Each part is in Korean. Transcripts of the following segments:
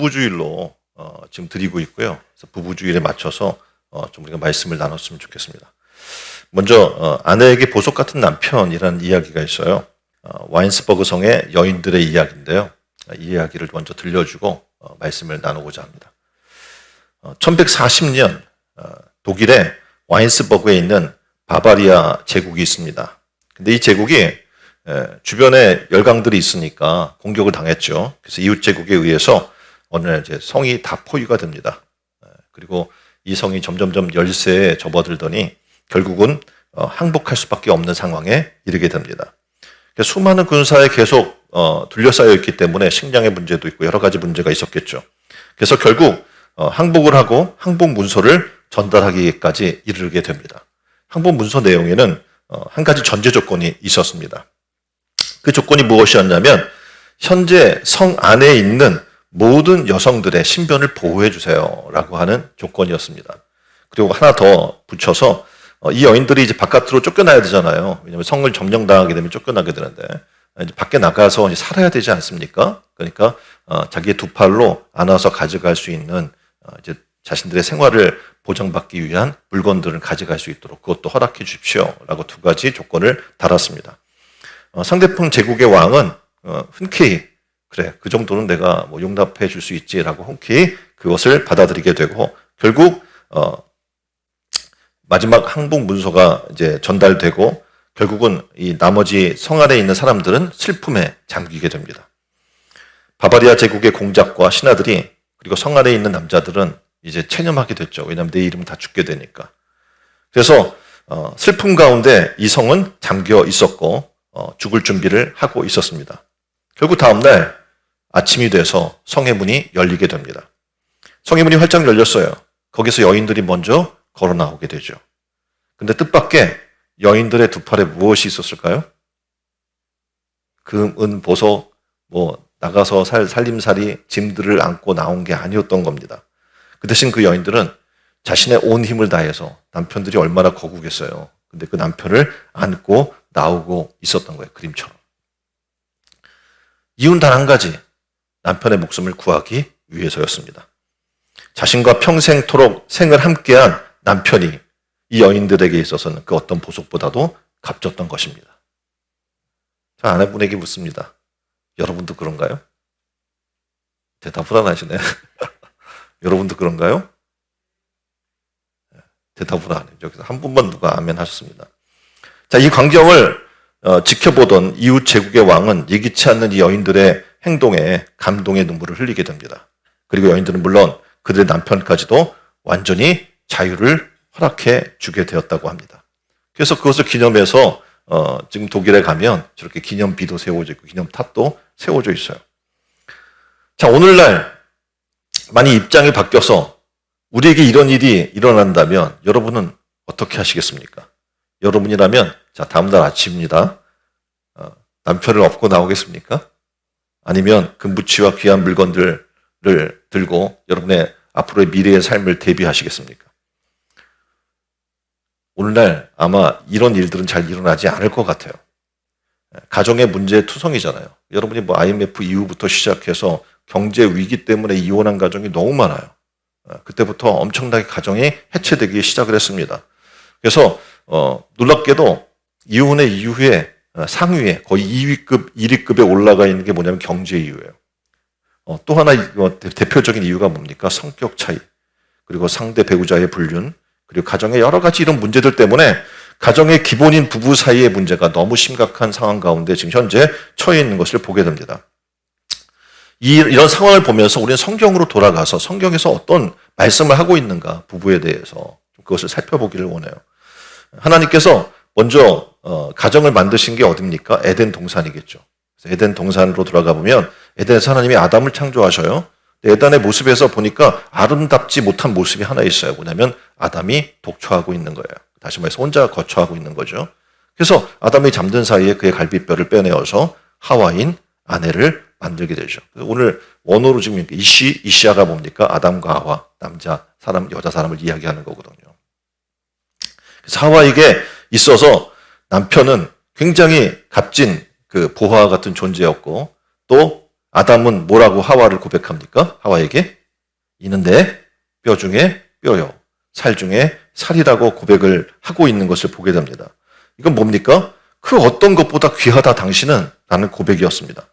부부주일로 지금 드리고 있고요. 그래서 부부주일에 맞춰서 좀 우리가 말씀을 나눴으면 좋겠습니다. 먼저 아내에게 보석 같은 남편이라는 이야기가 있어요. 와인스버그 성의 여인들의 이야기인데요. 이 이야기를 먼저 들려주고 말씀을 나누고자 합니다. 1140년 독일의 와인스버그에 있는 바바리아 제국이 있습니다. 근데 이 제국이 주변에 열강들이 있으니까 공격을 당했죠. 그래서 이웃 제국에 의해서 어느 날 이제 성이 다 포위가 됩니다. 그리고 이 성이 점점점 열세에 접어들더니 결국은 항복할 수밖에 없는 상황에 이르게 됩니다. 수많은 군사에 계속 둘러싸여 있기 때문에 식량의 문제도 있고 여러 가지 문제가 있었겠죠. 그래서 결국 항복을 하고 항복 문서를 전달하기까지 이르게 됩니다. 항복 문서 내용에는 한 가지 전제 조건이 있었습니다. 그 조건이 무엇이었냐면 현재 성 안에 있는 모든 여성들의 신변을 보호해 주세요라고 하는 조건이었습니다. 그리고 하나 더 붙여서 이 여인들이 이제 바깥으로 쫓겨나야 되잖아요. 왜냐하면 성을 점령당하게 되면 쫓겨나게 되는데 이제 밖에 나가서 이제 살아야 되지 않습니까? 그러니까 자기의 두 팔로 안아서 가져갈 수 있는 이제 자신들의 생활을 보장받기 위한 물건들을 가져갈 수 있도록 그것도 허락해 주십시오라고 두 가지 조건을 달았습니다. 상대편 제국의 왕은 흔쾌히 그래 그 정도는 내가 뭐 용납해 줄 수 있지라고 흔쾌히 그것을 받아들이게 되고 결국 마지막 항복 문서가 이제 전달되고 결국은 이 나머지 성 안에 있는 사람들은 슬픔에 잠기게 됩니다. 바바리아 제국의 공작과 신하들이 그리고 성 안에 있는 남자들은 이제 체념하게 됐죠. 왜냐하면 내 이름은 다 죽게 되니까. 그래서 슬픔 가운데 이 성은 잠겨 있었고 죽을 준비를 하고 있었습니다. 결국 다음날 아침이 돼서 성의 문이 열리게 됩니다. 성의 문이 활짝 열렸어요. 거기서 여인들이 먼저 걸어 나오게 되죠. 근데 뜻밖의 여인들의 두 팔에 무엇이 있었을까요? 금, 은, 보석, 뭐 나가서 살림살이 짐들을 안고 나온 게 아니었던 겁니다. 그 대신 그 여인들은 자신의 온 힘을 다해서 남편들이 얼마나 거구겠어요. 근데 그 남편을 안고 나오고 있었던 거예요. 그림처럼. 이유는 단 한 가지. 남편의 목숨을 구하기 위해서였습니다. 자신과 평생토록 생을 함께한 남편이 이 여인들에게 있어서는 그 어떤 보석보다도 값졌던 것입니다. 저 아내분에게 묻습니다. 여러분도 그런가요? 대답을 안 하시네. 여러분도 그런가요? 대답을 안 해요. 여기서 한 분만 누가 아멘 하셨습니다. 자, 이 광경을 지켜보던 이웃 제국의 왕은 예기치 않는 이 여인들의 행동에 감동의 눈물을 흘리게 됩니다. 그리고 여인들은 물론 그들의 남편까지도 완전히 자유를 허락해 주게 되었다고 합니다. 그래서 그것을 기념해서 지금 독일에 가면 저렇게 기념비도 세워져 있고 기념탑도 세워져 있어요. 자, 오늘날 만약 입장이 바뀌어서 우리에게 이런 일이 일어난다면 여러분은 어떻게 하시겠습니까? 여러분이라면 자 다음날 아침입니다. 남편을 업고 나오겠습니까? 아니면 금부치와 귀한 물건들을 들고 여러분의 앞으로의 미래의 삶을 대비하시겠습니까? 오늘날 아마 이런 일들은 잘 일어나지 않을 것 같아요. 가정의 문제 투성이잖아요. 여러분이 뭐 IMF 이후부터 시작해서 경제 위기 때문에 이혼한 가정이 너무 많아요. 그때부터 엄청나게 가정이 해체되기 시작을 했습니다. 그래서 놀랍게도 이혼의 이후에 상위에 거의 2위급, 1위급에 올라가 있는 게 뭐냐면 경제 이유예요. 또 하나 대표적인 이유가 뭡니까? 성격 차이, 그리고 상대 배우자의 불륜, 그리고 가정의 여러 가지 이런 문제들 때문에 가정의 기본인 부부 사이의 문제가 너무 심각한 상황 가운데 지금 현재 처해 있는 것을 보게 됩니다. 이런 상황을 보면서 우리는 성경으로 돌아가서 성경에서 어떤 말씀을 하고 있는가 부부에 대해서 그것을 살펴보기를 원해요. 하나님께서 먼저 가정을 만드신 게 어딥니까? 에덴 동산이겠죠. 그래서 에덴 동산으로 돌아가 보면 에덴에서 하나님이 아담을 창조하셔요. 에덴의 모습에서 보니까 아름답지 못한 모습이 하나 있어요. 뭐냐면 아담이 독초하고 있는 거예요. 다시 말해서 혼자 거처하고 있는 거죠. 그래서 아담이 잠든 사이에 그의 갈비뼈를 빼내어서 하와인 아내를 만들게 되죠. 오늘 원어로 지금 이시아가 뭡니까? 아담과 하와, 남자 사람, 여자 사람을 이야기하는 거거든요. 그래서 하와에게 있어서 남편은 굉장히 값진 그 보화와 같은 존재였고 또 아담은 뭐라고 하와를 고백합니까? 하와에게 이는 내 뼈 중에 뼈요 살 중에 살이라고 고백을 하고 있는 것을 보게 됩니다. 이건 뭡니까? 그 어떤 것보다 귀하다 당신은 라는 고백이었습니다.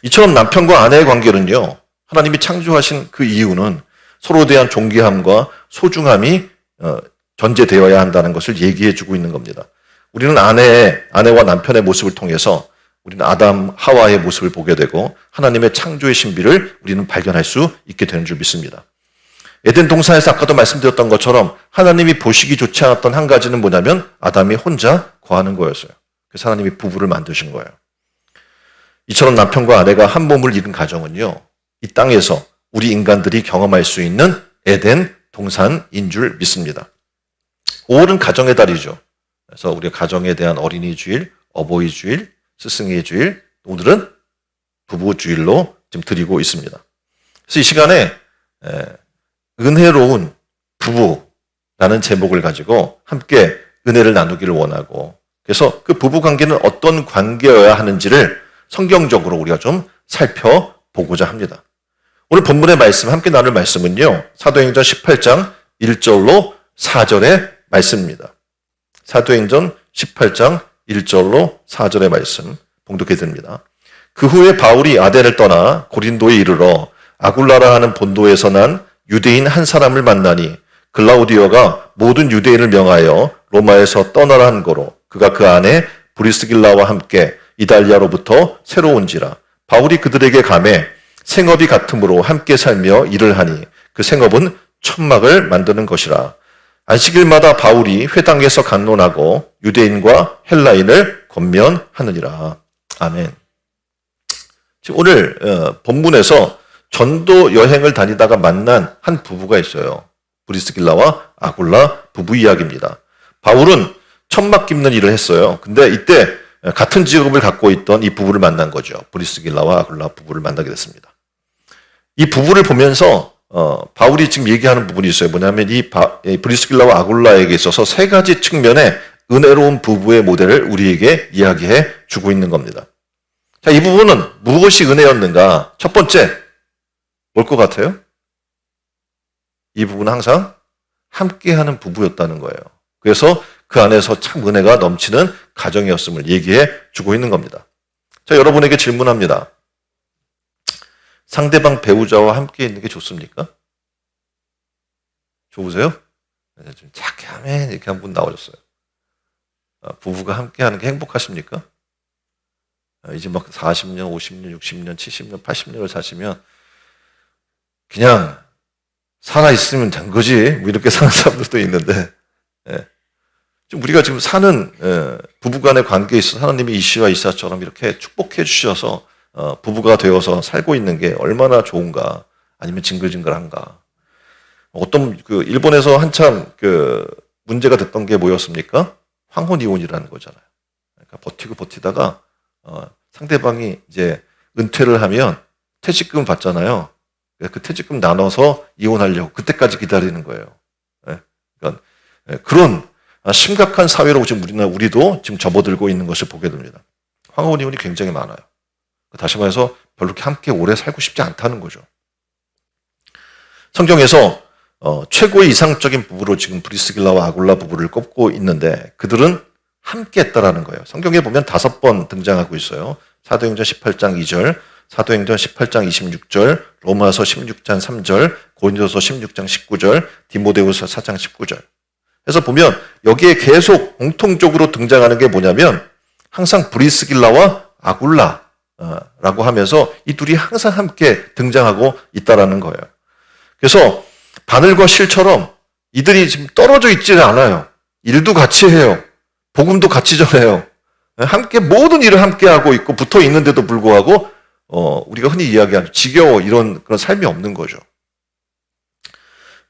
이처럼 남편과 아내의 관계는요, 하나님이 창조하신 그 이유는 서로에 대한 존귀함과 소중함이 전제되어야 한다는 것을 얘기해 주고 있는 겁니다. 우리는 아내와 남편의 모습을 통해서 우리는 아담, 하와의 모습을 보게 되고 하나님의 창조의 신비를 우리는 발견할 수 있게 되는 줄 믿습니다. 에덴 동산에서 아까도 말씀드렸던 것처럼 하나님이 보시기 좋지 않았던 한 가지는 뭐냐면 아담이 혼자 거하는 거였어요. 그래서 하나님이 부부를 만드신 거예요. 이처럼 남편과 아내가 한 몸을 이룬 가정은요, 이 땅에서 우리 인간들이 경험할 수 있는 에덴 동산인 줄 믿습니다. 5월은 가정의 달이죠. 그래서 우리가 가정에 대한 어린이 주일, 어버이 주일, 스승의 주일, 오늘은 부부 주일로 지금 드리고 있습니다. 그래서 이 시간에 은혜로운 부부라는 제목을 가지고 함께 은혜를 나누기를 원하고, 그래서 그 부부 관계는 어떤 관계여야 하는지를 성경적으로 우리가 좀 살펴보고자 합니다. 오늘 본문의 말씀, 함께 나눌 말씀은요, 사도행전 18장 1절로 4절의 말씀입니다. 사도행전 18장 1절로 4절의 말씀 봉독해 드립니다. 그 후에 바울이 아덴을 떠나 고린도에 이르러 아굴라라 하는 본도에서 난 유대인 한 사람을 만나니 글라우디오가 모든 유대인을 명하여 로마에서 떠나라 한 거로 그가 그 안에 브리스길라와 함께 이달리아로부터 새로 온지라. 바울이 그들에게 가매 생업이 같으므로 함께 살며 일을 하니 그 생업은 천막을 만드는 것이라. 안식일마다 바울이 회당에서 강론하고 유대인과 헬라인을 권면하느니라. 아멘. 지금 오늘 본문에서 전도 여행을 다니다가 만난 한 부부가 있어요. 브리스길라와 아굴라 부부 이야기입니다. 바울은 천막 깁는 일을 했어요. 근데 이때 같은 직업을 갖고 있던 이 부부를 만난 거죠. 브리스길라와 아굴라 부부를 만나게 됐습니다. 이 부부를 보면서 바울이 지금 얘기하는 부분이 있어요. 뭐냐면 이 브리스길라와 아굴라에게 있어서 세 가지 측면의 은혜로운 부부의 모델을 우리에게 이야기해 주고 있는 겁니다. 자, 이 부분은 무엇이 은혜였는가? 첫 번째, 뭘 것 같아요? 이 부부는 항상 함께하는 부부였다는 거예요. 그래서 그 안에서 참 은혜가 넘치는 가정이었음을 얘기해 주고 있는 겁니다. 자, 여러분에게 질문합니다. 상대방 배우자와 함께 있는 게 좋습니까? 좋으세요? 좀 작게 하면 이렇게 한 분 나오셨어요. 부부가 함께 하는 게 행복하십니까? 이제 막 40년, 50년, 60년, 70년, 80년을 사시면 그냥 살아있으면 된 거지. 뭐 이렇게 사는 사람들도 있는데, 우리가 지금 사는 부부간의 관계에 있어서 하나님이 이시와 이사처럼 이렇게 축복해 주셔서 부부가 되어서 살고 있는 게 얼마나 좋은가, 아니면 징글징글한가. 어떤 일본에서 한참 문제가 됐던 게 뭐였습니까? 황혼이혼이라는 거잖아요. 그러니까 버티고 버티다가 상대방이 이제 은퇴를 하면 퇴직금 받잖아요. 그 퇴직금 나눠서 이혼하려고 그때까지 기다리는 거예요. 그러니까 그런 심각한 사회로 지금 우리도 지금 접어들고 있는 것을 보게 됩니다. 황혼이혼이 굉장히 많아요. 다시 말해서 별로 이렇게 함께 오래 살고 싶지 않다는 거죠. 성경에서 최고의 이상적인 부부로 지금 브리스길라와 아굴라 부부를 꼽고 있는데 그들은 함께 했다라는 거예요. 성경에 보면 5번 등장하고 있어요. 사도행전 18장 2절, 사도행전 18장 26절, 로마서 16장 3절, 고린도서 16장 19절, 디모데후서 4장 19절. 그래서 보면 여기에 계속 공통적으로 등장하는 게 뭐냐면 항상 브리스길라와 아굴라라고 하면서 이 둘이 항상 함께 등장하고 있다라는 거예요. 그래서 바늘과 실처럼 이들이 지금 떨어져 있지는 않아요. 일도 같이 해요. 복음도 같이 전해요. 함께 모든 일을 함께 하고 있고 붙어 있는데도 불구하고 우리가 흔히 이야기하는 지겨워 이런 그런 삶이 없는 거죠.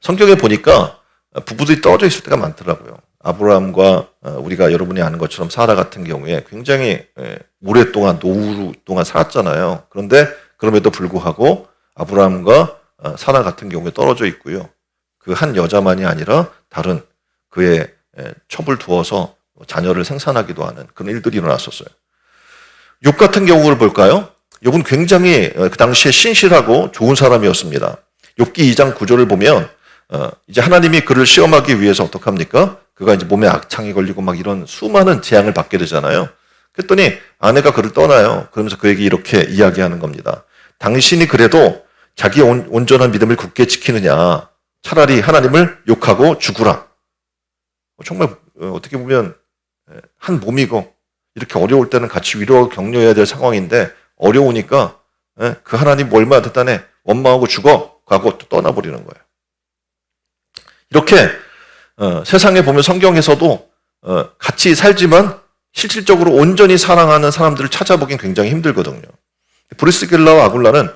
성경에 보니까 부부들이 떨어져 있을 때가 많더라고요. 아브라함과 우리가 여러분이 아는 것처럼 사라 같은 경우에 굉장히 오랫동안 노후 동안 살았잖아요. 그런데 그럼에도 불구하고 아브라함과 사라 같은 경우에 떨어져 있고요. 그 한 여자만이 아니라 다른 그의 첩을 두어서 자녀를 생산하기도 하는 그런 일들이 일어났었어요. 욥 같은 경우를 볼까요? 욥은 굉장히 그 당시에 신실하고 좋은 사람이었습니다. 욥기 2장 9절을 보면 이제 하나님이 그를 시험하기 위해서 어떡합니까? 그가 이제 몸에 악창이 걸리고 막 이런 수많은 재앙을 받게 되잖아요. 그랬더니 아내가 그를 떠나요. 그러면서 그에게 이렇게 이야기하는 겁니다. 당신이 그래도 자기 온전한 믿음을 굳게 지키느냐? 차라리 하나님을 욕하고 죽으라. 정말 어떻게 보면 한 몸이고 이렇게 어려울 때는 같이 위로하고 격려해야 될 상황인데 어려우니까 그 하나님 뭐 얼마 됐다네 원망하고 죽어 가고 또 떠나버리는 거예요. 이렇게 세상에 보면 성경에서도 같이 살지만 실질적으로 온전히 사랑하는 사람들을 찾아보긴 굉장히 힘들거든요. 브리스길라와 아굴라는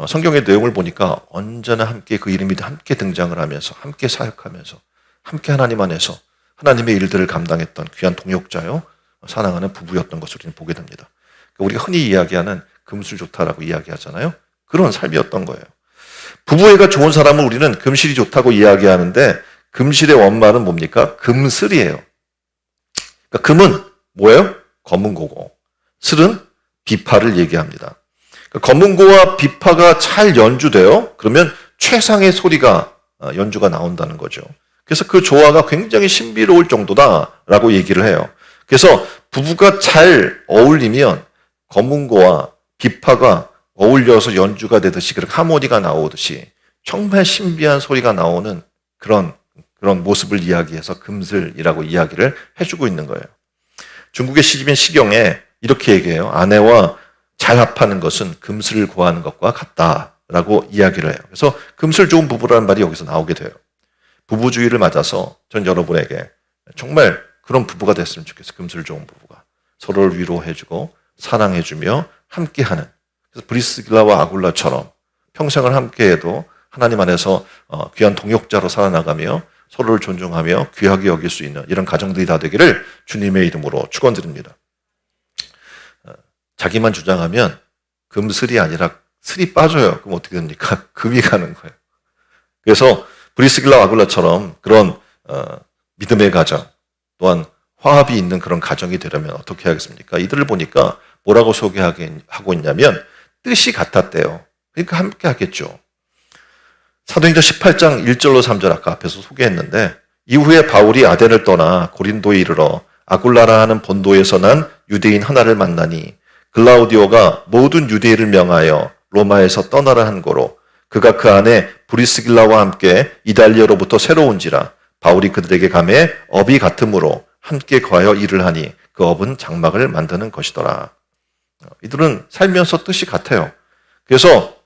성경의 내용을 보니까 언제나 함께 그 이름이 함께 등장을 하면서 함께 사역하면서 함께 하나님 안에서 하나님의 일들을 감당했던 귀한 동역자요 사랑하는 부부였던 것을 우리는 보게 됩니다. 우리가 흔히 이야기하는 금술좋다라고 이야기하잖아요. 그런 삶이었던 거예요. 부부애가 좋은 사람을 우리는 금실이 좋다고 이야기하는데 금실의 원말은 뭡니까? 금슬이에요. 그러니까 금은 뭐예요? 검은고고. 슬은 비파를 얘기합니다. 그러니까 검은고와 비파가 잘 연주돼요. 그러면 최상의 소리가 연주가 나온다는 거죠. 그래서 그 조화가 굉장히 신비로울 정도다라고 얘기를 해요. 그래서 부부가 잘 어울리면 검은고와 비파가 어울려서 연주가 되듯이 그렇게 하모니가 나오듯이 정말 신비한 소리가 나오는 그런 모습을 이야기해서 금슬이라고 이야기를 해주고 있는 거예요. 중국의 시집인 시경에 이렇게 얘기해요. 아내와 잘 합하는 것은 금슬을 구하는 것과 같다라고 이야기를 해요. 그래서 금슬 좋은 부부라는 말이 여기서 나오게 돼요. 부부주의를 맞아서 전 여러분에게 정말 그런 부부가 됐으면 좋겠어요. 금슬 좋은 부부가. 서로를 위로해주고 사랑해주며 함께하는. 그래서 브리스길라와 아굴라처럼 평생을 함께해도 하나님 안에서 귀한 동역자로 살아나가며 서로를 존중하며 귀하게 여길 수 있는 이런 가정들이 다 되기를 주님의 이름으로 축원드립니다. 자기만 주장하면 금슬이 아니라 슬이 빠져요. 그럼 어떻게 됩니까? 금이 가는 거예요. 그래서 브리스길라와 아굴라처럼 그런 믿음의 가정 또한 화합이 있는 그런 가정이 되려면 어떻게 하겠습니까? 이들을 보니까 뭐라고 소개하고 있냐면 뜻이 같았대요. 그러니까 함께 하겠죠. 사도행전 18장 1절로 3절 아까 앞에서 소개했는데 이후에 바울이 아덴을 떠나 고린도에 이르러 아굴라라 하는 본도에서 난 유대인 하나를 만나니 글라우디오가 모든 유대인을 명하여 로마에서 떠나라 한 거로 그가 그 안에 브리스길라와 함께 이달리아로부터 새로 온지라 바울이 그들에게 가매 업이 같으므로 함께 거하여 일을 하니 그 업은 장막을 만드는 것이더라. 이들은 살면서 뜻이 같아요. 그래서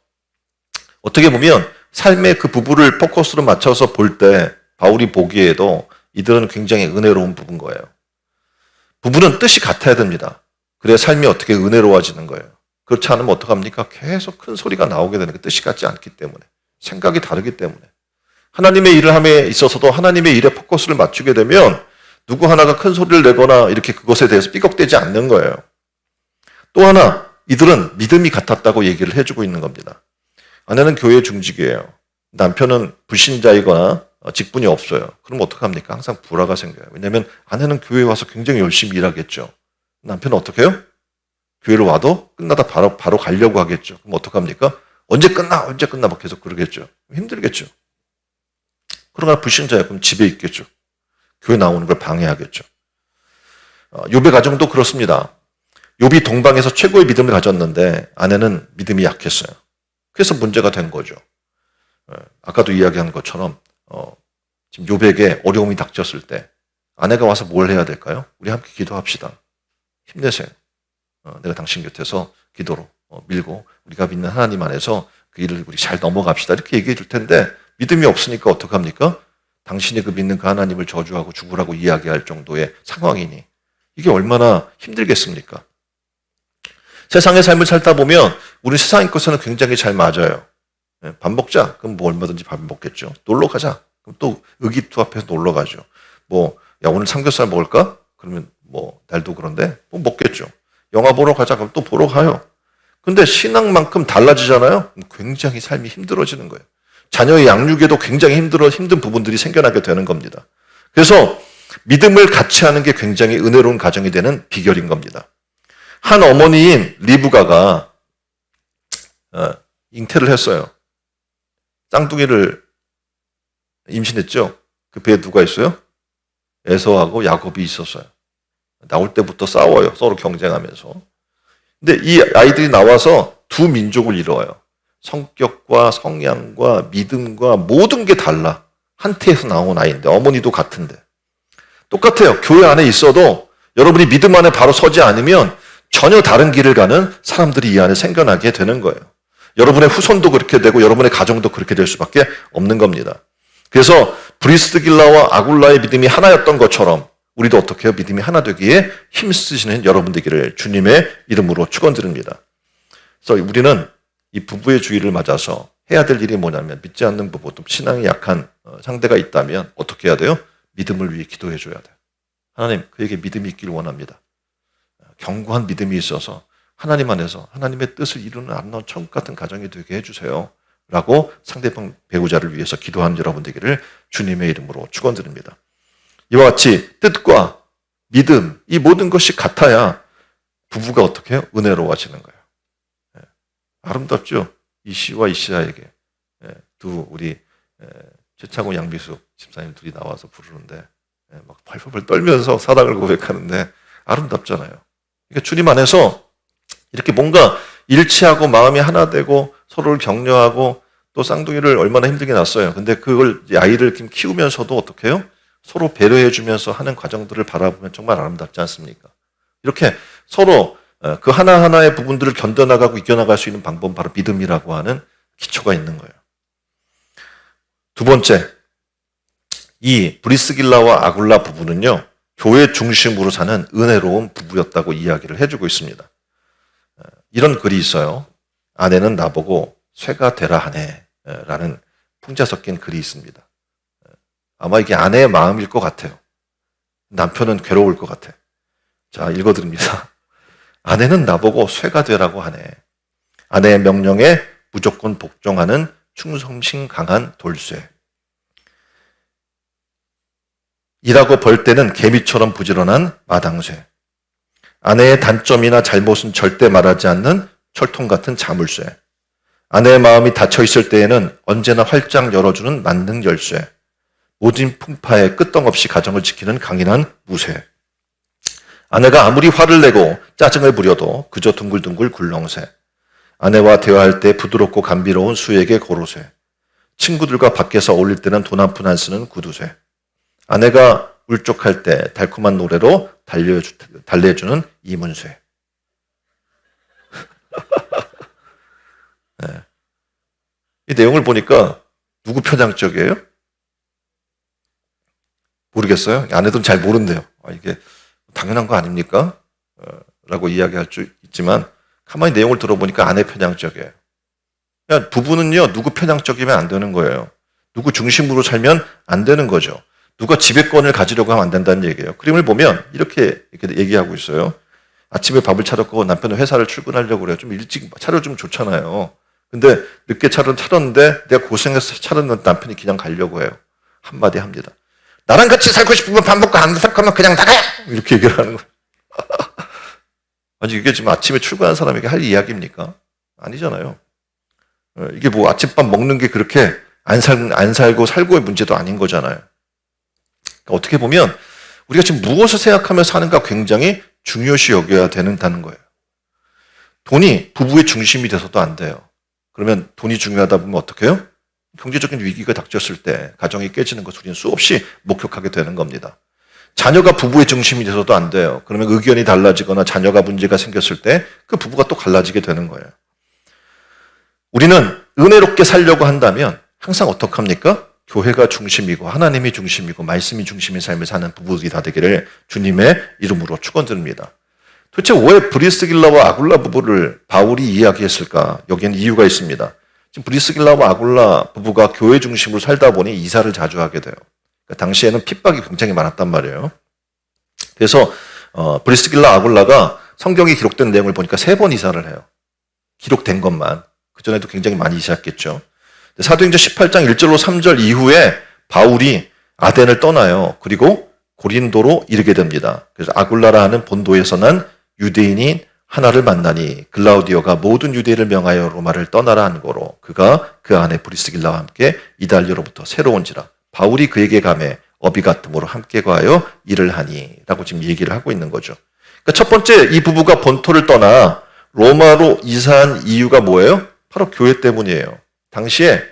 어떻게 보면 삶의 그 부부를 포커스로 맞춰서 볼 때 바울이 보기에도 이들은 굉장히 은혜로운 부부인 거예요. 부부는 뜻이 같아야 됩니다. 그래야 삶이 어떻게 은혜로워지는 거예요. 그렇지 않으면 어떡합니까? 계속 큰 소리가 나오게 되는 게 뜻이 같지 않기 때문에 생각이 다르기 때문에 하나님의 일을 함에 있어서도 하나님의 일에 포커스를 맞추게 되면 누구 하나가 큰 소리를 내거나 이렇게 그것에 대해서 삐걱대지 않는 거예요. 또 하나 이들은 믿음이 같았다고 얘기를 해주고 있는 겁니다. 아내는 교회 중직이에요. 남편은 불신자이거나 직분이 없어요. 그럼 어떡합니까? 항상 불화가 생겨요. 왜냐하면 아내는 교회에 와서 굉장히 열심히 일하겠죠. 남편은 어떻게 해요? 교회를 와도 끝나다 바로 가려고 하겠죠. 그럼 어떡합니까? 언제 끝나 막 계속 그러겠죠. 힘들겠죠. 그러나 불신자예요. 그럼 집에 있겠죠. 교회 나오는 걸 방해하겠죠. 욥의 가정도 그렇습니다. 욥이 동방에서 최고의 믿음을 가졌는데 아내는 믿음이 약했어요. 그래서 문제가 된 거죠. 아까도 이야기한 것처럼 지금 욥에게 어려움이 닥쳤을 때 아내가 와서 뭘 해야 될까요? 우리 함께 기도합시다. 힘내세요. 내가 당신 곁에서 기도로 밀고 우리가 믿는 하나님 안에서 그 일을 우리 잘 넘어갑시다. 이렇게 얘기해 줄 텐데 믿음이 없으니까 어떡합니까? 당신이 그 믿는 그 하나님을 저주하고 죽으라고 이야기할 정도의 상황이니 이게 얼마나 힘들겠습니까? 세상의 삶을 살다 보면 우리 세상의 것에는 굉장히 잘 맞아요. 밥 먹자. 그럼 뭐 얼마든지 밥 먹겠죠. 놀러 가자. 그럼 또 의기투합해서 놀러 가죠. 야 오늘 삼겹살 먹을까? 그러면 날도 그런데 먹겠죠. 영화 보러 가자. 그럼 또 보러 가요. 근데 신앙만큼 달라지잖아요. 굉장히 삶이 힘들어지는 거예요. 자녀의 양육에도 굉장히 힘든 부분들이 생겨나게 되는 겁니다. 그래서 믿음을 같이 하는 게 굉장히 은혜로운 가정이 되는 비결인 겁니다. 한 어머니인 리브가가 잉태를 했어요. 쌍둥이를 임신했죠. 그 배에 누가 있어요? 에서하고 야곱이 있었어요. 나올 때부터 싸워요. 서로 경쟁하면서. 근데 이 아이들이 나와서 두 민족을 이루어요. 성격과 성향과 믿음과 모든 게 달라. 한 태에서 나온 아이인데 어머니도 같은데. 똑같아요. 교회 안에 있어도 여러분이 믿음 안에 바로 서지 않으면 전혀 다른 길을 가는 사람들이 이 안에 생겨나게 되는 거예요. 여러분의 후손도 그렇게 되고 여러분의 가정도 그렇게 될 수밖에 없는 겁니다. 그래서 브리스길라와 아굴라의 믿음이 하나였던 것처럼 우리도 어떻게 해요? 믿음이 하나 되기에 힘쓰시는 여러분 되기를 주님의 이름으로 축원드립니다. 그래서 우리는 이 부부의 주의를 맞아서 해야 될 일이 뭐냐면 믿지 않는 부부, 또 신앙이 약한 상대가 있다면 어떻게 해야 돼요? 믿음을 위해 기도해 줘야 돼요. 하나님, 그에게 믿음이 있기를 원합니다. 견고한 믿음이 있어서 하나님 안에서 하나님의 뜻을 이루는 아름다운 천국 같은 가정이 되게 해주세요. 라고 상대방 배우자를 위해서 기도하는 여러분 되기를 주님의 이름으로 축원드립니다. 이와 같이 뜻과 믿음, 이 모든 것이 같아야 부부가 어떻게 해요? 은혜로워지는 거예요. 아름답죠? 이 씨와 이 씨아에게 두 우리 최창호 양비수 집사님 둘이 나와서 부르는데 막 발발발 떨면서 사랑을 고백하는데 아름답잖아요. 그러니까 주님 안에서 이렇게 뭔가 일치하고 마음이 하나 되고 서로를 격려하고 또 쌍둥이를 얼마나 힘들게 낳았어요. 근데 그걸 아이를 키우면서도 어떻게 해요? 서로 배려해 주면서 하는 과정들을 바라보면 정말 아름답지 않습니까? 이렇게 서로 그 하나하나의 부분들을 견뎌나가고 이겨나갈 수 있는 방법은 바로 믿음이라고 하는 기초가 있는 거예요. 두 번째, 이 브리스길라와 아굴라 부부는요, 교회 중심으로 사는 은혜로운 부부였다고 이야기를 해주고 있습니다. 이런 글이 있어요. 아내는 나보고 쇠가 되라 하네 라는 풍자 섞인 글이 있습니다. 아마 이게 아내의 마음일 것 같아요. 남편은 괴로울 것 같아. 자, 읽어드립니다. 아내는 나보고 쇠가 되라고 하네. 아내의 명령에 무조건 복종하는 충성심 강한 돌쇠. 일하고 벌 때는 개미처럼 부지런한 마당쇠. 아내의 단점이나 잘못은 절대 말하지 않는 철통 같은 자물쇠. 아내의 마음이 닫혀 있을 때에는 언제나 활짝 열어주는 만능 열쇠. 모진 풍파에 끄떡없이 가정을 지키는 강인한 무쇠. 아내가 아무리 화를 내고 짜증을 부려도 그저 둥글둥글 굴렁쇠. 아내와 대화할 때 부드럽고 감비로운 수에게 고로쇠. 친구들과 밖에서 어울릴 때는 돈 한 푼 안 쓰는 구두쇠. 아내가 울적할 때 달콤한 노래로 달래주는 이문쇠. 네. 이 내용을 보니까 누구 편향적이에요? 모르겠어요. 아내들은 잘 모른대요. 이게 당연한 거 아닙니까? 라고 이야기할 수 있지만 가만히 내용을 들어보니까 아내 편향적이에요. 그러니까 부부는요, 누구 편향적이면 안 되는 거예요. 누구 중심으로 살면 안 되는 거죠. 누가 지배권을 가지려고 하면 안 된다는 얘기예요. 그림을 보면 이렇게 얘기하고 있어요. 아침에 밥을 차렸고 남편은 회사를 출근하려고 그래요. 좀 일찍 차려주면 좋잖아요. 근데 늦게 차렸는데 내가 고생해서 차렸는데 남편이 그냥 가려고 해요. 한마디 합니다. 나랑 같이 살고 싶으면 밥 먹고 안 살 거면 그냥 나가요! 이렇게 얘기를 하는 거예요. 아니, 이게 지금 아침에 출근한 사람에게 할 이야기입니까? 아니잖아요. 이게 뭐 아침밥 먹는 게 그렇게 안 살고 살고의 문제도 아닌 거잖아요. 그러니까 어떻게 보면 우리가 지금 무엇을 생각하며 사는가 굉장히 중요시 여겨야 된다는 거예요. 돈이 부부의 중심이 돼서도 안 돼요. 그러면 돈이 중요하다 보면 어떻게 해요? 경제적인 위기가 닥쳤을 때 가정이 깨지는 것을 우리는 수없이 목격하게 되는 겁니다. 자녀가 부부의 중심이 돼서도 안 돼요. 그러면 의견이 달라지거나 자녀가 문제가 생겼을 때 그 부부가 또 갈라지게 되는 거예요. 우리는 은혜롭게 살려고 한다면 항상 어떡합니까? 교회가 중심이고 하나님이 중심이고 말씀이 중심인 삶을 사는 부부들이 다 되기를 주님의 이름으로 축원드립니다. 도대체 왜 브리스길라와 아굴라 부부를 바울이 이야기했을까? 여기에는 이유가 있습니다. 지금 브리스길라와 아굴라 부부가 교회 중심으로 살다 보니 이사를 자주 하게 돼요. 그러니까 당시에는 핍박이 굉장히 많았단 말이에요. 그래서 브리스길라 아굴라가 성경에 기록된 내용을 보니까 3번 이사를 해요. 기록된 것만. 그전에도 굉장히 많이 이사했겠죠. 사도행전 18장 1절로 3절 이후에 바울이 아덴을 떠나요. 그리고 고린도로 이르게 됩니다. 그래서 아굴라라 하는 본도에서 난 유대인인 하나를 만나니 글라우디오가 모든 유대인을 명하여 로마를 떠나라 한 거로 그가 그 안에 브리스길라와 함께 이달리오로부터 새로운지라 바울이 그에게 가매 어비 같음으로 함께 가하여 일을 하니 라고 지금 얘기를 하고 있는 거죠. 그러니까 첫 번째 이 부부가 본토를 떠나 로마로 이사한 이유가 뭐예요? 바로 교회 때문이에요. 당시에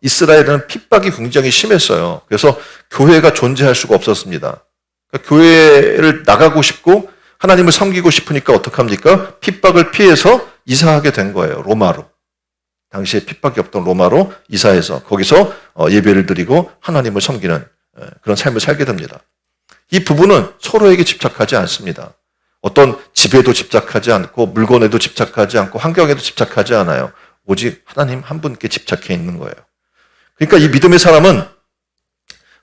이스라엘은 핍박이 굉장히 심했어요. 그래서 교회가 존재할 수가 없었습니다. 그러니까 교회를 나가고 싶고 하나님을 섬기고 싶으니까 어떡합니까? 핍박을 피해서 이사하게 된 거예요. 로마로. 당시에 핍박이 없던 로마로 이사해서 거기서 예배를 드리고 하나님을 섬기는 그런 삶을 살게 됩니다. 이 부부는 서로에게 집착하지 않습니다. 어떤 집에도 집착하지 않고 물건에도 집착하지 않고 환경에도 집착하지 않아요. 오직 하나님 한 분께 집착해 있는 거예요. 그러니까 이 믿음의 사람은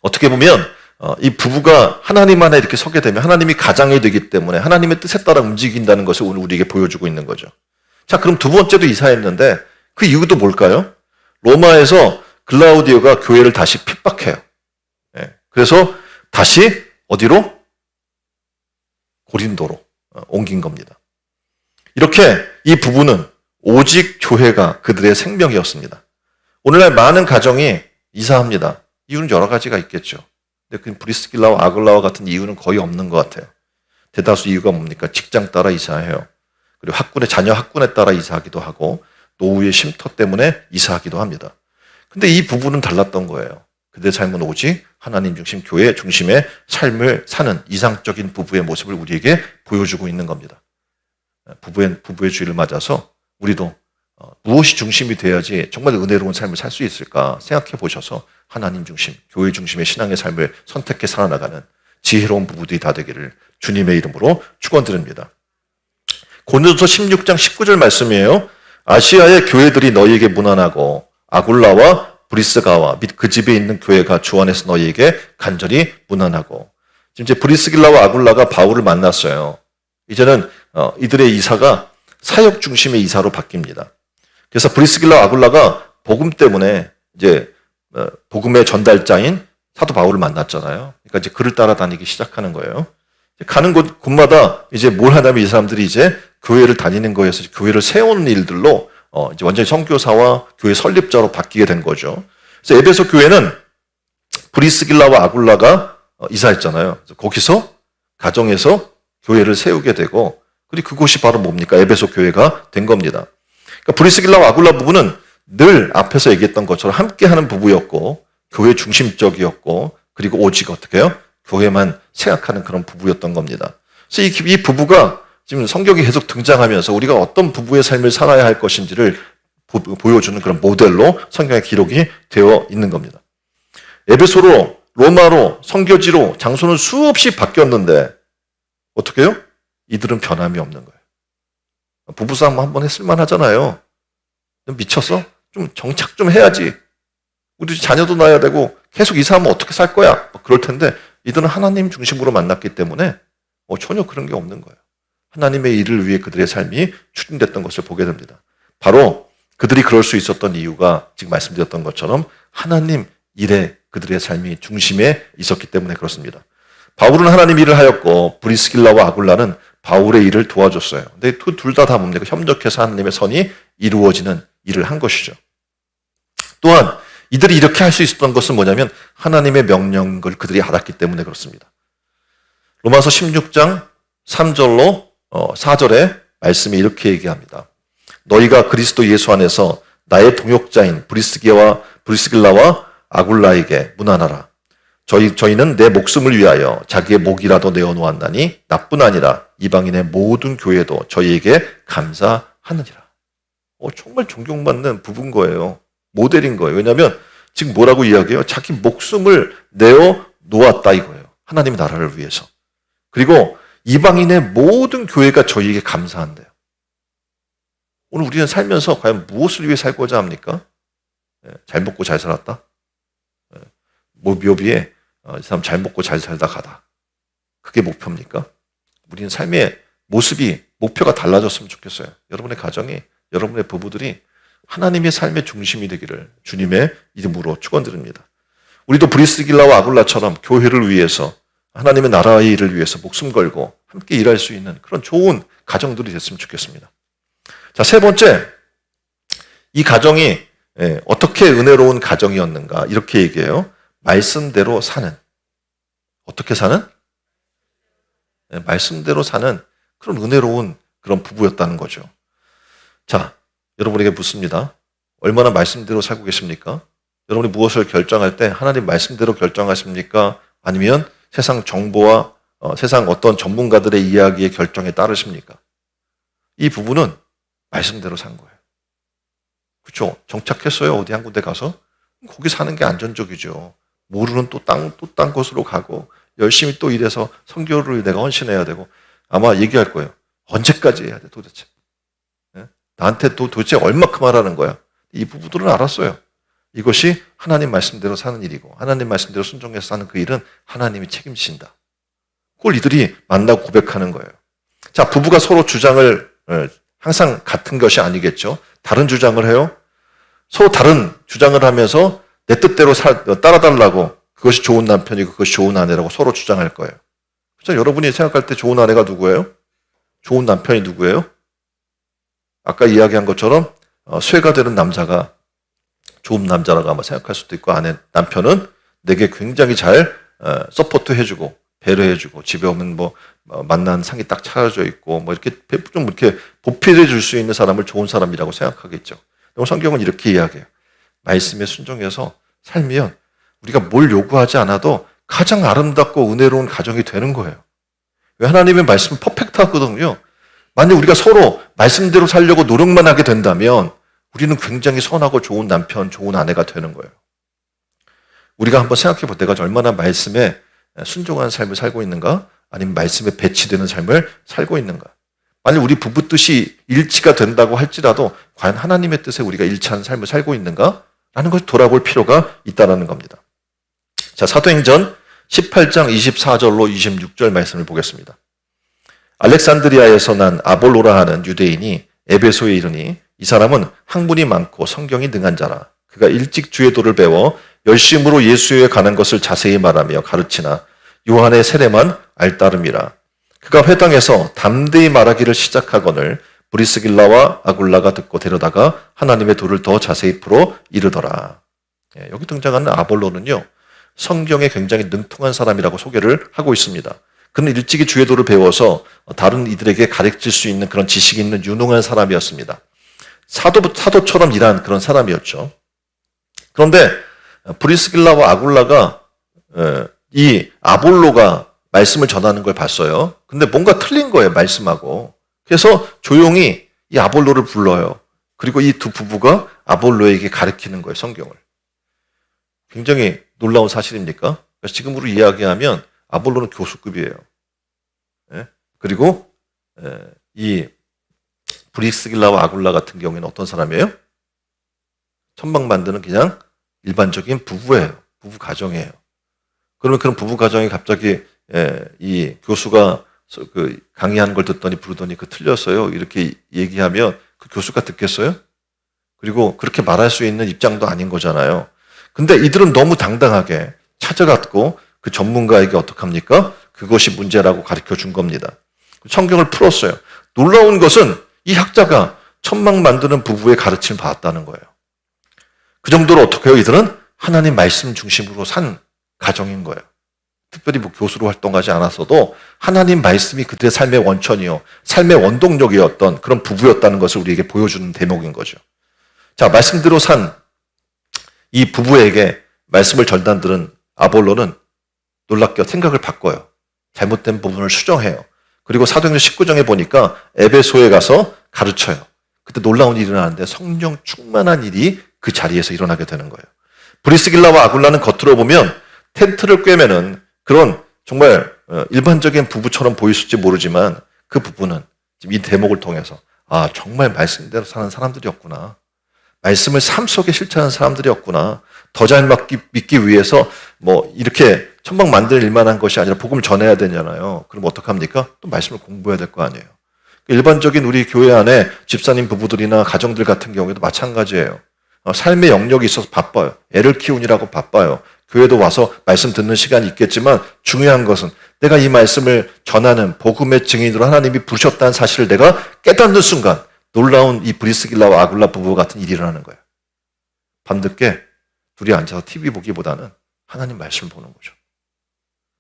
어떻게 보면 이 부부가 하나님 안에 이렇게 서게 되면 하나님이 가장이 되기 때문에 하나님의 뜻에 따라 움직인다는 것을 오늘 우리에게 보여주고 있는 거죠. 자, 그럼 두 번째도 이사했는데 그 이유도 뭘까요? 로마에서 글라우디오가 교회를 다시 핍박해요. 그래서 다시 어디로? 고린도로 옮긴 겁니다. 이렇게 이 부부는 오직 교회가 그들의 생명이었습니다. 오늘날 많은 가정이 이사합니다. 이유는 여러 가지가 있겠죠. 근데 그 브리스길라와 아굴라와 같은 이유는 거의 없는 것 같아요. 대다수 이유가 뭡니까? 직장 따라 이사해요. 그리고 자녀 학군에 따라 이사하기도 하고 노후의 쉼터 때문에 이사하기도 합니다. 근데 이 부부는 달랐던 거예요. 그들의 삶은 오직 하나님 중심, 교회 중심의 삶을 사는 이상적인 부부의 모습을 우리에게 보여주고 있는 겁니다. 부부의 주일을 맞아서 우리도 무엇이 중심이 돼야지 정말 은혜로운 삶을 살 수 있을까 생각해 보셔서 하나님 중심, 교회 중심의 신앙의 삶을 선택해 살아나가는 지혜로운 부부들이 다 되기를 주님의 이름으로 축원드립니다. 고린도서 16장 19절 말씀이에요. 아시아의 교회들이 너희에게 문안하고 아굴라와 브리스가와 및 그 집에 있는 교회가 주 안에서 너희에게 간절히 문안하고. 지금 이제 브리스길라와 아굴라가 바울을 만났어요. 이제는 이들의 이사가 사역 중심의 이사로 바뀝니다. 그래서 브리스길라와 아굴라가 복음 때문에 이제 복음의 전달자인 사도 바울을 만났잖아요. 그러니까 이제 그를 따라다니기 시작하는 거예요. 가는 곳마다 이제 뭘 하냐면 이 사람들이 이제 교회를 다니는 거에서 교회를 세우는 일들로 이제 완전히 선교사와 교회 설립자로 바뀌게 된 거죠. 그래서 에베소 교회는 브리스길라와 아굴라가 이사했잖아요. 그래서 거기서 가정에서 교회를 세우게 되고 그리고 그곳이 바로 뭡니까? 에베소 교회가 된 겁니다. 그러니까 브리스길라와 아굴라 부부는 늘 앞에서 얘기했던 것처럼 함께하는 부부였고 교회 중심적이었고 그리고 오직 어떻게 해요? 교회만 생각하는 그런 부부였던 겁니다. 그래서 이 부부가 지금 성경이 계속 등장하면서 우리가 어떤 부부의 삶을 살아야 할 것인지를 보여주는 그런 모델로 성경에 기록이 되어 있는 겁니다. 에베소로, 로마로, 선교지로 장소는 수없이 바뀌었는데 어떻게 해요? 이들은 변함이 없는 거예요. 부부싸움 한번 했을만 하잖아요. 미쳤어? 좀 정착 좀 해야지. 우리 자녀도 낳아야 되고 계속 이사하면 어떻게 살 거야? 그럴 텐데 이들은 하나님 중심으로 만났기 때문에 전혀 그런 게 없는 거예요. 하나님의 일을 위해 그들의 삶이 추진됐던 것을 보게 됩니다. 바로 그들이 그럴 수 있었던 이유가 지금 말씀드렸던 것처럼 하나님 일에 그들의 삶이 중심에 있었기 때문에 그렇습니다. 바울은 하나님 일을 하였고 브리스길라와 아굴라는 바울의 일을 도와줬어요. 근데 둘 다 뭡니까? 협력해서 하나님의 선이 이루어지는 일을 한 것이죠. 또한 이들이 이렇게 할 수 있었던 것은 뭐냐면 하나님의 명령을 그들이 알았기 때문에 그렇습니다. 로마서 16장 3절로 4절에 말씀이 이렇게 얘기합니다. 너희가 그리스도 예수 안에서 나의 동역자인 브리스길라와 아굴라에게 문안하라. 저희는 내 목숨을 위하여 자기의 목이라도 내어놓았나니 나뿐 아니라 이방인의 모든 교회도 저희에게 감사하느니라. 정말 존경받는 부부인 거예요. 모델인 거예요. 왜냐하면 지금 뭐라고 이야기해요? 자기 목숨을 내어놓았다 이거예요. 하나님의 나라를 위해서. 그리고 이방인의 모든 교회가 저희에게 감사한대요. 오늘 우리는 살면서 과연 무엇을 위해 살고자 합니까? 잘 먹고 잘 살았다? 묘비에 이 사람 잘 먹고 잘 살다 가다. 그게 목표입니까? 우리는 삶의 모습이 목표가 달라졌으면 좋겠어요. 여러분의 가정이, 여러분의 부부들이 하나님의 삶의 중심이 되기를 주님의 이름으로 축원드립니다. 우리도 브리스길라와 아굴라처럼 교회를 위해서 하나님의 나라의 일을 위해서 목숨 걸고 함께 일할 수 있는 그런 좋은 가정들이 됐으면 좋겠습니다. 자, 세 번째, 이 가정이 어떻게 은혜로운 가정이었는가 이렇게 얘기해요. 말씀대로 사는. 어떻게 사는? 말씀대로 사는 그런 은혜로운 그런 부부였다는 거죠. 자, 여러분에게 묻습니다. 얼마나 말씀대로 살고 계십니까? 여러분이 무엇을 결정할 때 하나님 말씀대로 결정하십니까? 아니면 세상 정보와 세상 어떤 전문가들의 이야기의 결정에 따르십니까? 이 부부는 말씀대로 산 거예요. 그렇죠? 정착했어요. 어디 한 군데 가서? 거기 사는 게 안전적이죠. 모르는 또 딴 곳으로 가고 열심히 또 일해서 선교를 내가 헌신해야 되고 아마 얘기할 거예요. 언제까지 해야 돼 도대체? 나한테 또 도대체 얼마큼 하라는 거야? 이 부부들은 알았어요. 이것이 하나님 말씀대로 사는 일이고 하나님 말씀대로 순종해서 사는 그 일은 하나님이 책임지신다. 그걸 이들이 만나고 고백하는 거예요. 자, 부부가 서로 주장을 항상 같은 것이 아니겠죠. 다른 주장을 해요. 서로 다른 주장을 하면서 내 뜻대로 따라달라고 그것이 좋은 남편이고 그것이 좋은 아내라고 서로 주장할 거예요. 그렇죠? 여러분이 생각할 때 좋은 아내가 누구예요? 좋은 남편이 누구예요? 아까 이야기한 것처럼 쇠가 되는 남자가 좋은 남자라고 아마 생각할 수도 있고 남편은 내게 굉장히 잘 서포트 해주고 배려해주고 집에 오면 뭐 만난 상이 딱 차려져 있고 뭐 이렇게 좀 이렇게 보필해 줄 수 있는 사람을 좋은 사람이라고 생각하겠죠. 성경은 이렇게 이야기해요. 말씀에 순종해서 살면 우리가 뭘 요구하지 않아도 가장 아름답고 은혜로운 가정이 되는 거예요. 왜? 하나님의 말씀은 퍼펙트하거든요. 만약 우리가 서로 말씀대로 살려고 노력만 하게 된다면 우리는 굉장히 선하고 좋은 남편, 좋은 아내가 되는 거예요. 우리가 한번 생각해 볼 때가 얼마나 말씀에 순종하는 삶을 살고 있는가? 아니면 말씀에 배치되는 삶을 살고 있는가? 만약 우리 부부 뜻이 일치가 된다고 할지라도 과연 하나님의 뜻에 우리가 일치하는 삶을 살고 있는가? 라는 것을 돌아볼 필요가 있다는 겁니다. 자, 사도행전 18장 24절로 26절 말씀을 보겠습니다. 알렉산드리아에서 난 아볼로라 하는 유대인이 에베소에 이르니 이 사람은 학문이 많고 성경이 능한 자라. 그가 일찍 주의 도를 배워 열심으로 예수에 관한 것을 자세히 말하며 가르치나 요한의 세례만 알따름이라. 그가 회당에서 담대히 말하기를 시작하거늘 브리스길라와 아굴라가 듣고 데려다가 하나님의 도를 더 자세히 풀어 이르더라. 여기 등장하는 아볼로는요, 성경에 굉장히 능통한 사람이라고 소개를 하고 있습니다. 그는 일찍이 주의 도를 배워서 다른 이들에게 가르칠 수 있는 그런 지식이 있는 유능한 사람이었습니다. 사도처럼 일한 그런 사람이었죠. 그런데 브리스길라와 아굴라가 이 아볼로가 말씀을 전하는 걸 봤어요. 근데 뭔가 틀린 거예요, 말씀하고. 그래서 조용히 이 아볼로를 불러요. 그리고 이 두 부부가 아볼로에게 가르치는 거예요, 성경을. 굉장히 놀라운 사실입니까? 지금으로 이야기하면 아볼로는 교수급이에요. 그리고 이 브리스길라와 아굴라 같은 경우에는 어떤 사람이에요? 천막 만드는 그냥 일반적인 부부예요. 부부 가정이에요. 그러면 그런 부부 가정이 갑자기 이 교수가 그 강의하는 걸 듣더니 부르더니 그 틀렸어요. 이렇게 얘기하면 그 교수가 듣겠어요? 그리고 그렇게 말할 수 있는 입장도 아닌 거잖아요. 근데 이들은 너무 당당하게 찾아갔고 그 전문가에게 어떡합니까? 그것이 문제라고 가르쳐 준 겁니다. 성경을 풀었어요. 놀라운 것은 이 학자가 천막 만드는 부부의 가르침을 받았다는 거예요. 그 정도로 어떻게 해요? 이들은 하나님 말씀 중심으로 산 가정인 거예요. 특별히 뭐 교수로 활동하지 않았어도 하나님 말씀이 그들의 삶의 원천이요, 삶의 원동력이었던 그런 부부였다는 것을 우리에게 보여주는 대목인 거죠. 자, 말씀대로 산 이 부부에게 말씀을 전달 들은 아볼로는 놀랍게 생각을 바꿔요. 잘못된 부분을 수정해요. 그리고 사도행전 19장에 보니까 에베소에 가서 가르쳐요. 그때 놀라운 일이 일어나는데 성령 충만한 일이 그 자리에서 일어나게 되는 거예요. 브리스길라와 아굴라는 겉으로 보면 텐트를 꿰매는 그런 정말 일반적인 부부처럼 보일지 모르지만 그 부부는 지금 이 대목을 통해서 아, 정말 말씀대로 사는 사람들이었구나. 말씀을 삶 속에 실천하는 사람들이었구나. 더 잘 믿기 위해서 뭐 이렇게 천막 만들 일만 한 것이 아니라 복음을 전해야 되잖아요. 그럼 어떡합니까? 또 말씀을 공부해야 될 거 아니에요. 일반적인 우리 교회 안에 집사님 부부들이나 가정들 같은 경우에도 마찬가지예요. 삶의 영역이 있어서 바빠요. 애를 키우느라고 바빠요. 교회도 와서 말씀 듣는 시간이 있겠지만 중요한 것은 내가 이 말씀을 전하는 복음의 증인으로 하나님이 부르셨다는 사실을 내가 깨닫는 순간 놀라운 이 브리스길라와 아굴라 부부 같은 일이 일어나는 거예요. 밤늦게 둘이 앉아서 TV 보기보다는 하나님 말씀을 보는 거죠.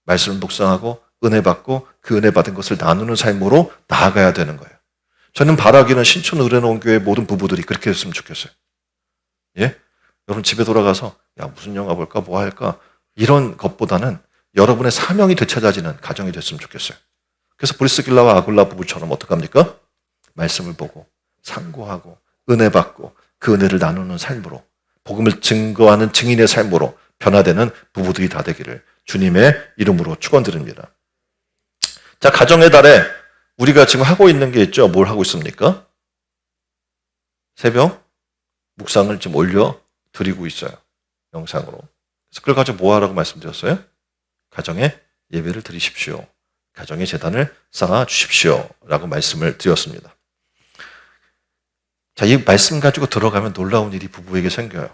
말씀을 묵상하고 은혜 받고 그 은혜 받은 것을 나누는 삶으로 나아가야 되는 거예요. 저는 바라기는 신촌 의뢰농교회 모든 부부들이 그렇게 했으면 좋겠어요. 예? 여러분 집에 돌아가서 야 무슨 영화 볼까 뭐 할까 이런 것보다는 여러분의 사명이 되찾아지는 가정이 됐으면 좋겠어요. 그래서 브리스길라와 아굴라 부부처럼 어떡합니까? 말씀을 보고 상고하고 은혜 받고 그 은혜를 나누는 삶으로 복음을 증거하는 증인의 삶으로 변화되는 부부들이 다 되기를 주님의 이름으로 축원드립니다. 자, 가정의 달에 우리가 지금 하고 있는 게 있죠. 뭘 하고 있습니까? 새벽 묵상을 지금 올려 드리고 있어요. 영상으로. 그래서 그걸 가지고 뭐 하라고 말씀드렸어요? 가정에 예배를 드리십시오. 가정의 재단을 쌓아 주십시오. 라고 말씀을 드렸습니다. 자, 이 말씀 가지고 들어가면 놀라운 일이 부부에게 생겨요.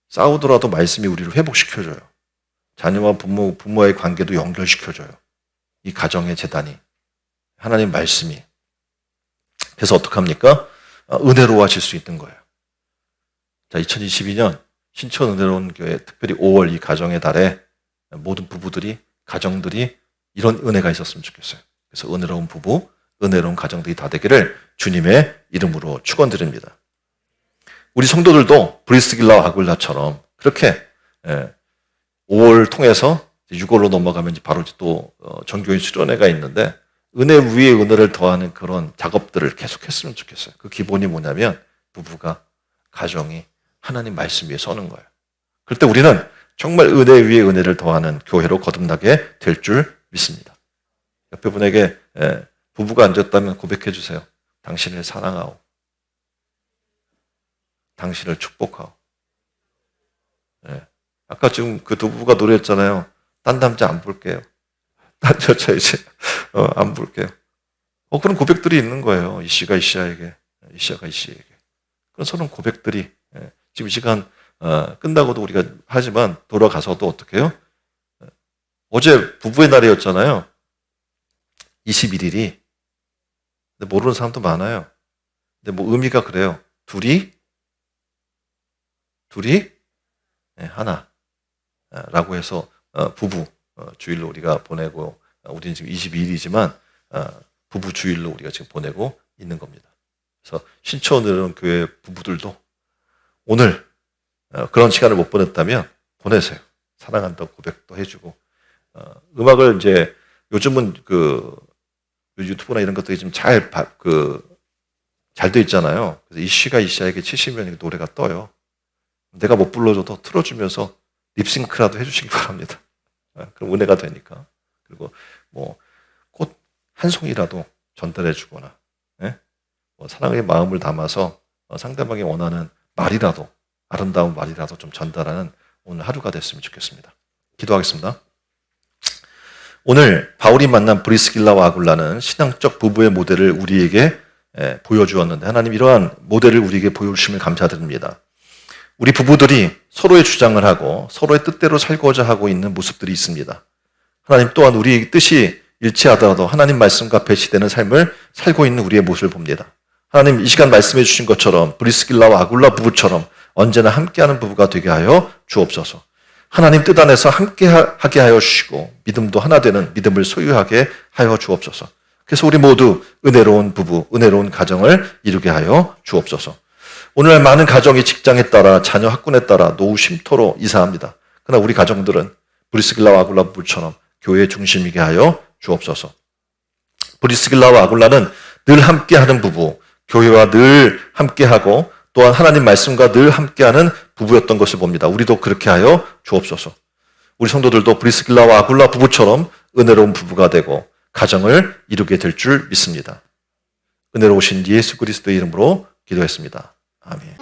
싸우더라도 말씀이 우리를 회복시켜줘요. 자녀와 부모의 관계도 연결시켜줘요. 이 가정의 재단이. 하나님 말씀이. 그래서 어떡합니까? 은혜로워질 수 있는 거예요. 자, 2022년 신촌 은혜로운 교회 특별히 5월 이 가정의 달에 모든 부부들이 가정들이 이런 은혜가 있었으면 좋겠어요. 그래서 은혜로운 부부, 은혜로운 가정들이 다 되기를 주님의 이름으로 축원드립니다. 우리 성도들도 브리스길라와 아굴라처럼 그렇게 5월 통해서 6월로 넘어가면 바로 또 전교인 수련회가 있는데 은혜 위에 은혜를 더하는 그런 작업들을 계속했으면 좋겠어요. 그 기본이 뭐냐면 부부가 가정이 하나님 말씀 위에 서는 거예요. 그럴 때 우리는 정말 은혜 위에 은혜를 더하는 교회로 거듭나게 될 줄 믿습니다. 옆에 분에게 부부가 앉았다면 고백해 주세요. 당신을 사랑하오. 당신을 축복하오. 아까 지금 그 두 부부가 노래했잖아요. 딴 남자 안 볼게요. 딴 여자 이제 안 볼게요. 그런 고백들이 있는 거예요. 이씨가 이씨에게, 이씨가 이씨에게. 그런 서로 고백들이 지금 이 시간 끝나고도 우리가 하지만 돌아가서도 어떻게 해요? 어제 부부의 날이었잖아요. 21일이. 근데 모르는 사람도 많아요. 근데 뭐 의미가 그래요. 둘이 하나 라고 해서 부부 주일로 우리가 보내고 우리는 지금 22일이지만 부부 주일로 우리가 지금 보내고 있는 겁니다. 그래서 신촌 교회 부부들도 오늘 그런 시간을 못 보냈다면 보내세요. 사랑한다고 고백도 해주고 음악을 이제 요즘은 그 유튜브나 이런 것들이 좀 잘 돼 있잖아요. 그래서 이씨가 이씨에게 70년의 노래가 떠요. 내가 못 불러줘도 틀어주면서 립싱크라도 해주시기 바랍니다. 그럼 은혜가 되니까. 그리고 뭐 꽃 한 송이라도 전달해주거나, 뭐 사랑의 마음을 담아서 상대방이 원하는 말이라도 아름다운 말이라도 좀 전달하는 오늘 하루가 됐으면 좋겠습니다. 기도하겠습니다. 오늘 바울이 만난 브리스길라와 아굴라는 신앙적 부부의 모델을 우리에게 보여주었는데 하나님 이러한 모델을 우리에게 보여주심을 감사드립니다. 우리 부부들이 서로의 주장을 하고 서로의 뜻대로 살고자 하고 있는 모습들이 있습니다. 하나님 또한 우리의 뜻이 일치하더라도 하나님 말씀과 배치되는 삶을 살고 있는 우리의 모습을 봅니다. 하나님 이 시간 말씀해 주신 것처럼 브리스길라와 아굴라 부부처럼 언제나 함께하는 부부가 되게 하여 주옵소서. 하나님 뜻 안에서 함께하게 하여 주시고 믿음도 하나 되는 믿음을 소유하게 하여 주옵소서. 그래서 우리 모두 은혜로운 부부, 은혜로운 가정을 이루게 하여 주옵소서. 오늘날 많은 가정이 직장에 따라 자녀 학군에 따라 노후 쉼터로 이사합니다. 그러나 우리 가정들은 브리스길라와 아굴라 부부처럼 교회의 중심이게 하여 주옵소서. 브리스길라와 아굴라는 늘 함께하는 부부, 교회와 늘 함께하고 또한 하나님 말씀과 늘 함께하는 부부였던 것을 봅니다. 우리도 그렇게 하여 주옵소서. 우리 성도들도 브리스길라와 아굴라 부부처럼 은혜로운 부부가 되고 가정을 이루게 될 줄 믿습니다. 은혜로우신 예수 그리스도의 이름으로 기도했습니다. 아멘.